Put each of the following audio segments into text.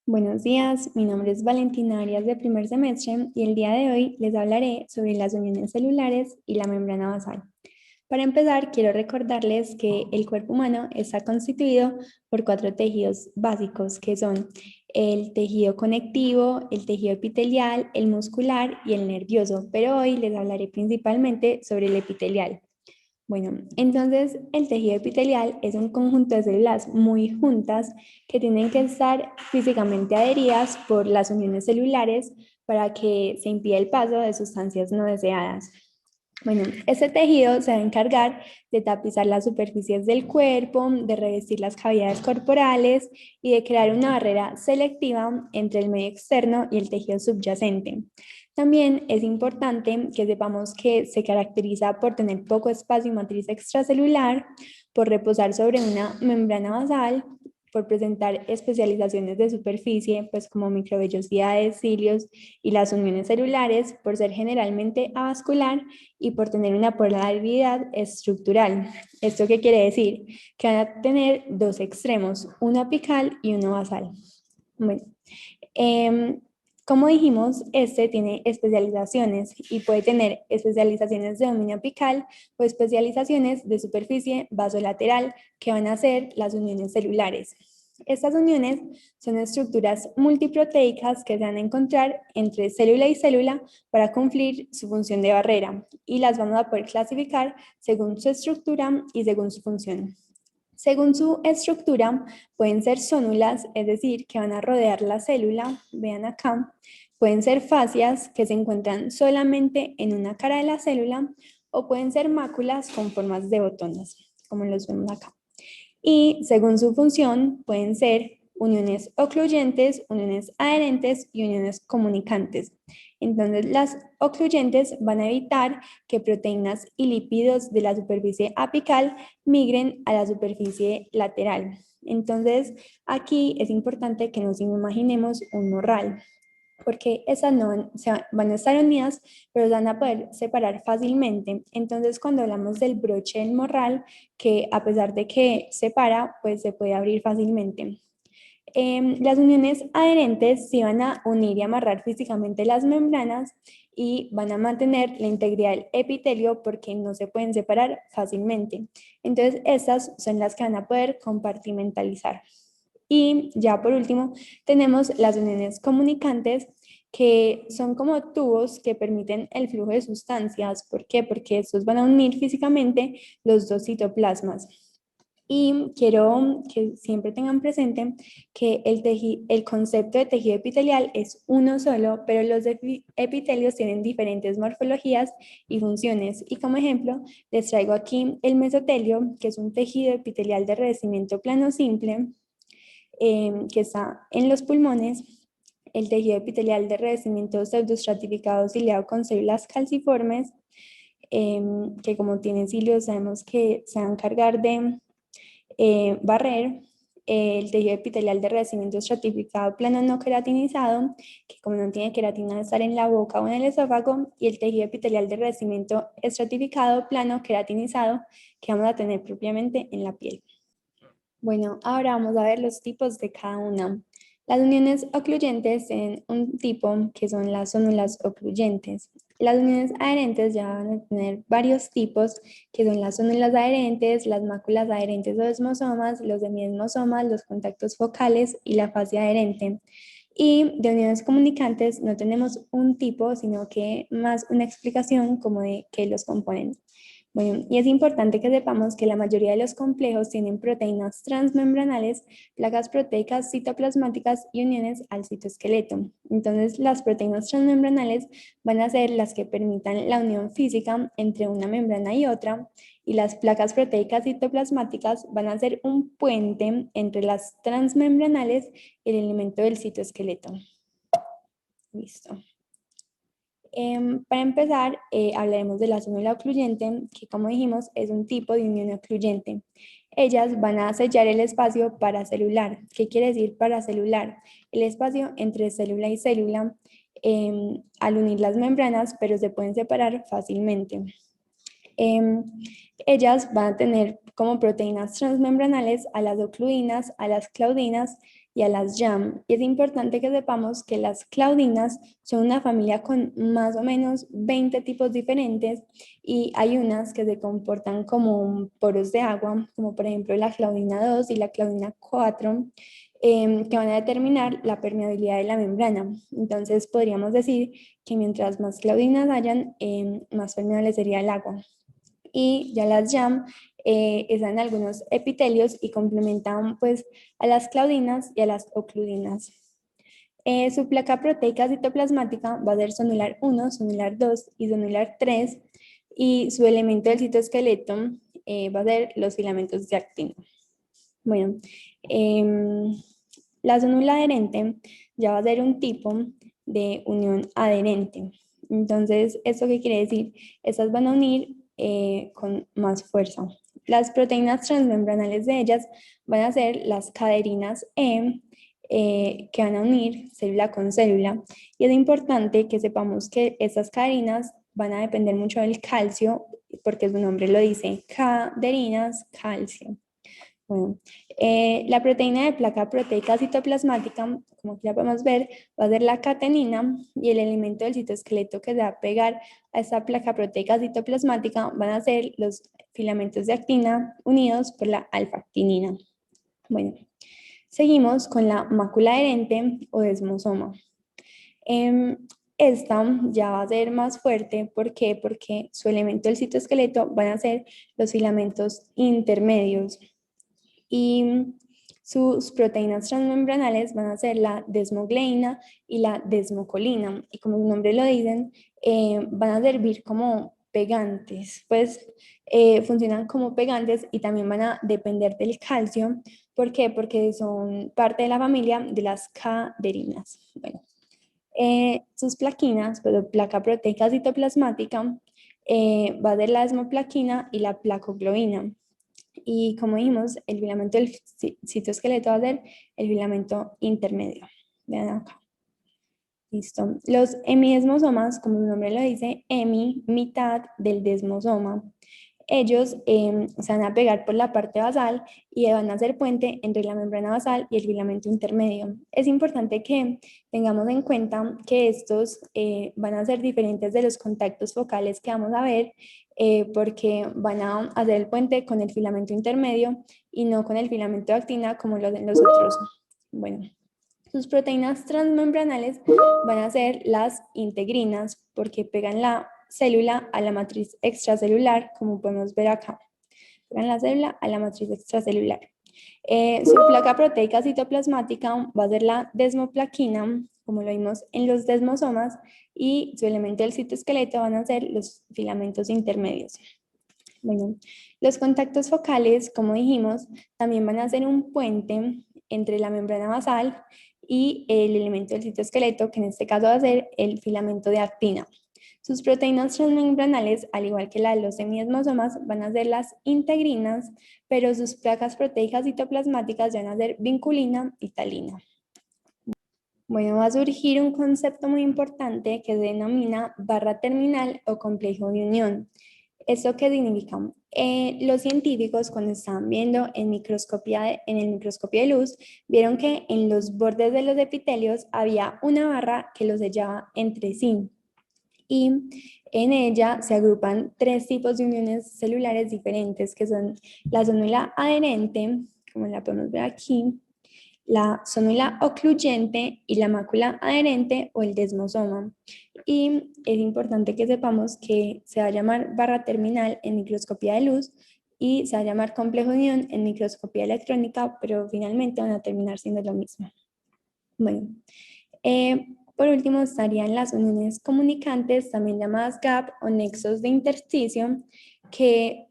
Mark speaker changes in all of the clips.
Speaker 1: Buenos días, mi nombre es Valentina Arias de primer semestre y el día de hoy les hablaré sobre las uniones celulares y la membrana basal. Para empezar, quiero recordarles que el cuerpo humano está constituido por cuatro tejidos básicos que son el tejido conectivo, el tejido epitelial, el muscular y el nervioso, pero hoy les hablaré principalmente sobre el epitelial. Bueno, entonces el tejido epitelial es un conjunto de células muy juntas que tienen que estar físicamente adheridas por las uniones celulares para que se impida el paso de sustancias no deseadas. Bueno, este tejido se va a encargar de tapizar las superficies del cuerpo, de revestir las cavidades corporales y de crear una barrera selectiva entre el medio externo y el tejido subyacente. También es importante que sepamos que se caracteriza por tener poco espacio y matriz extracelular, por reposar sobre una membrana basal, por presentar especializaciones de superficie, pues como microvellosidades, cilios y las uniones celulares, por ser generalmente avascular y por tener una polaridad estructural. ¿Esto qué quiere decir? Que van a tener dos extremos, uno apical y uno basal. Bueno, eh, como dijimos, este tiene especializaciones y puede tener especializaciones de dominio apical o especializaciones de superficie vasolateral que van a ser las uniones celulares. Estas uniones son estructuras multiproteicas que se van a encontrar entre célula y célula para cumplir su función de barrera y las vamos a poder clasificar según su estructura y según su función. Según su estructura, pueden ser zónulas, es decir, que van a rodear la célula, vean acá, pueden ser fascias, que se encuentran solamente en una cara de la célula, o pueden ser máculas con formas de botones, como los vemos acá. Y según su función, pueden ser uniones ocluyentes, uniones adherentes y uniones comunicantes. Entonces, las ocluyentes van a evitar que proteínas y lípidos de la superficie apical migren a la superficie lateral. Entonces, aquí es importante que nos imaginemos un morral, porque esas no van a estar unidas, pero van a poder separar fácilmente. Entonces, cuando hablamos del broche del morral, que a pesar de que separa, pues se puede abrir fácilmente. Las uniones adherentes se van a unir y amarrar físicamente las membranas y van a mantener la integridad del epitelio porque no se pueden separar fácilmente. Entonces, estas son las que van a poder compartimentalizar. Y ya por último, tenemos las uniones comunicantes, que son como tubos que permiten el flujo de sustancias. ¿Por qué? Porque estos van a unir físicamente los dos citoplasmas. Y quiero que siempre tengan presente que el concepto de tejido epitelial es uno solo, pero los epitelios tienen diferentes morfologías y funciones. Y como ejemplo, les traigo aquí el mesotelio, que es un tejido epitelial de revestimiento plano simple, que está en los pulmones, el tejido epitelial de revestimiento pseudoestratificado ciliado con células calciformes, que como tienen cilios sabemos que se van a encargar de barrer el tejido epitelial de revestimiento estratificado plano no queratinizado, que como no tiene queratina va a estar en la boca o en el esófago, y el tejido epitelial de revestimiento estratificado plano queratinizado, que vamos a tener propiamente en la piel. Bueno, ahora vamos a ver los tipos de cada una. Las uniones ocluyentes tienen un tipo que son las zónulas ocluyentes. Las uniones adherentes ya van a tener varios tipos, que son las zónulas adherentes, las máculas adherentes o desmosomas, los demiesmosomas, los contactos focales y la fascia adherente. Y de uniones comunicantes no tenemos un tipo, sino que más una explicación como de qué los componen. Bueno, y es importante que sepamos que la mayoría de los complejos tienen proteínas transmembranales, placas proteicas citoplasmáticas y uniones al citoesqueleto. Entonces, las proteínas transmembranales van a ser las que permitan la unión física entre una membrana y otra, y las placas proteicas citoplasmáticas van a ser un puente entre las transmembranales y el elemento del citoesqueleto. Listo. Para empezar, hablaremos de la célula ocluyente, que como dijimos es un tipo de unión ocluyente. Ellas van a sellar el espacio paracelular. ¿Qué quiere decir paracelular? El espacio entre célula y célula al unir las membranas, pero se pueden separar fácilmente. Ellas van a tener como proteínas transmembranales a las ocluinas, a las claudinas y a las YAM. Y es importante que sepamos que las claudinas son una familia con más o menos 20 tipos diferentes y hay unas que se comportan como poros de agua, como por ejemplo la claudina 2 y la claudina 4, que van a determinar la permeabilidad de la membrana. Entonces podríamos decir que mientras más claudinas hayan, más permeable sería el agua. Y ya las YAM están en algunos epitelios y complementan pues a las claudinas y a las ocludinas. Su placa proteica citoplasmática va a ser sonular 1, sonular 2 y sonular 3 y su elemento del citoesqueleto va a ser los filamentos de actina. Bueno, la sonula adherente ya va a ser un tipo de unión adherente. Entonces, ¿esto qué quiere decir? Estas van a unir con más fuerza. Las proteínas transmembranales de ellas van a ser las caderinas que van a unir célula con célula. Y es importante que sepamos que estas caderinas van a depender mucho del calcio, porque su nombre lo dice, caderinas, calcio. Bueno, la proteína de placa proteica citoplasmática, como ya podemos ver, va a ser la catenina y el elemento del citoesqueleto que se va a pegar a esta placa proteica citoplasmática van a ser los filamentos de actina unidos por la alfa-actinina. Bueno, seguimos con la mácula adherente o desmosoma. Esta ya va a ser más fuerte, ¿por qué? Porque su elemento del citoesqueleto van a ser los filamentos intermedios y sus proteínas transmembranales van a ser la desmogleina y la desmocolina. Y como su nombre lo dicen, van a servir como pegantes, pues funcionan como pegantes y también van a depender del calcio. ¿Por qué? Porque son parte de la familia de las caderinas. Bueno, sus plaquinas, pero placa proteica citoplasmática, va a ser la desmoplaquina y la placoglobina. Y como dijimos, el filamento del citoesqueleto va a ser el filamento intermedio. Vean acá. Listo. Los hemidesmosomas, como su nombre lo dice, hemi, mitad del desmosoma. Ellos se van a pegar por la parte basal y van a hacer puente entre la membrana basal y el filamento intermedio. Es importante que tengamos en cuenta que estos van a ser diferentes de los contactos focales que vamos a ver porque van a hacer el puente con el filamento intermedio y no con el filamento de actina como lo hacen los otros. Bueno. Sus proteínas transmembranales van a ser las integrinas porque pegan la célula a la matriz extracelular, como podemos ver acá. Pegan la célula a la matriz extracelular. Su placa proteica citoplasmática va a ser la desmoplaquina, como lo vimos en los desmosomas, y su elemento del citoesqueleto van a ser los filamentos intermedios. Bueno, los contactos focales, como dijimos, también van a ser un puente entre la membrana basal y el elemento del citoesqueleto, que en este caso va a ser el filamento de actina. Sus proteínas transmembranales, al igual que la de los hemidesmosomas, van a ser las integrinas, pero sus placas proteicas citoplasmáticas van a ser vinculina y talina. Bueno, va a surgir un concepto muy importante que se denomina barra terminal o complejo de unión. ¿Esto qué significa? Los científicos cuando estaban viendo en el microscopio de luz, vieron que en los bordes de los epitelios había una barra que los sellaba entre sí. Y en ella se agrupan tres tipos de uniones celulares diferentes, que son la sonula adherente, como la podemos ver aquí, la sonula ocluyente y la mácula adherente o el desmosoma. Y es importante que sepamos que se va a llamar barra terminal en microscopía de luz y se va a llamar complejo de unión en microscopía electrónica, pero finalmente van a terminar siendo lo mismo. Bueno, por último estarían las uniones comunicantes, también llamadas gap o nexos de intersticio, que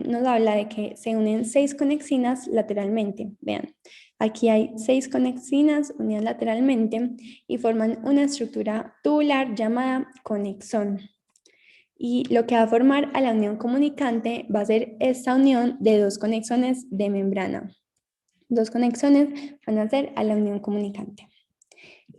Speaker 1: nos habla de que se unen 6 conexinas lateralmente. Vean, aquí hay 6 conexinas unidas lateralmente y forman una estructura tubular llamada conexón. Y lo que va a formar a la unión comunicante va a ser esta unión de 2 conexones de membrana. 2 conexones van a ser a la unión comunicante.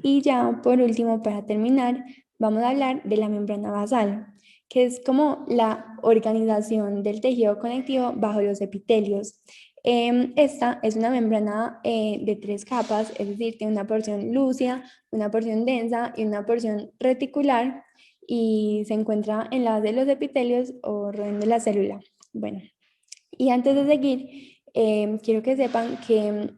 Speaker 1: Y ya por último, para terminar, vamos a hablar de la membrana basal, que es como la organización del tejido conectivo bajo los epitelios. Esta es una membrana de 3 capas, es decir, tiene una porción lúcida, una porción densa y una porción reticular, y se encuentra en la base de los epitelios o rodeando la célula. Bueno, y antes de seguir, quiero que sepan que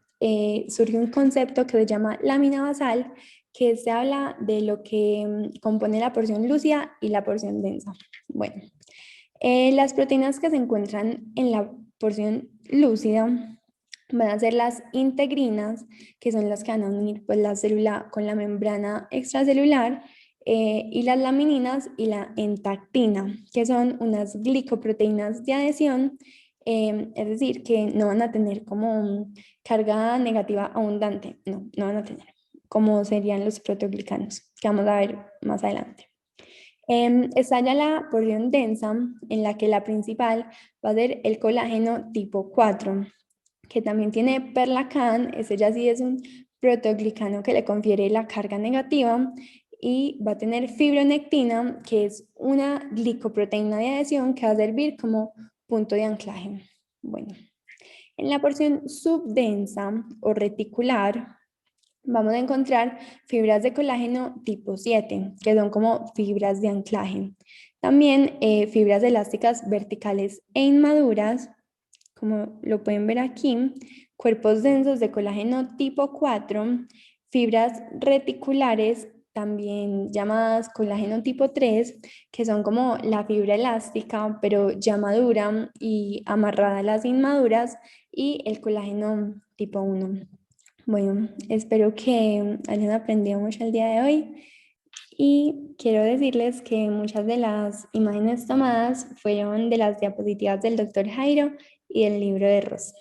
Speaker 1: surge un concepto que se llama lámina basal, que se habla de lo que compone la porción lúcida y la porción densa. Bueno, las proteínas que se encuentran en la porción lúcida van a ser las integrinas, que son las que van a unir pues, la célula con la membrana extracelular, y las lamininas y la entactina, que son unas glicoproteínas de adhesión, es decir, que no van a tener como carga negativa abundante, no van a tener, como serían los proteoglicanos, que vamos a ver más adelante. Está ya la porción densa, en la que la principal va a ser el colágeno tipo 4, que también tiene perlacan. Ese ya sí es un proteoglicano que le confiere la carga negativa, y va a tener fibronectina, que es una glicoproteína de adhesión que va a servir como punto de anclaje. Bueno, en la porción subdensa o reticular vamos a encontrar fibras de colágeno tipo 7, que son como fibras de anclaje. También fibras elásticas verticales e inmaduras, como lo pueden ver aquí, cuerpos densos de colágeno tipo 4, fibras reticulares, también llamadas colágeno tipo 3, que son como la fibra elástica, pero ya madura y amarrada a las inmaduras, y el colágeno tipo 1. Bueno, espero que hayan aprendido mucho el día de hoy, y quiero decirles que muchas de las imágenes tomadas fueron de las diapositivas del doctor Jairo y del libro de Rosa.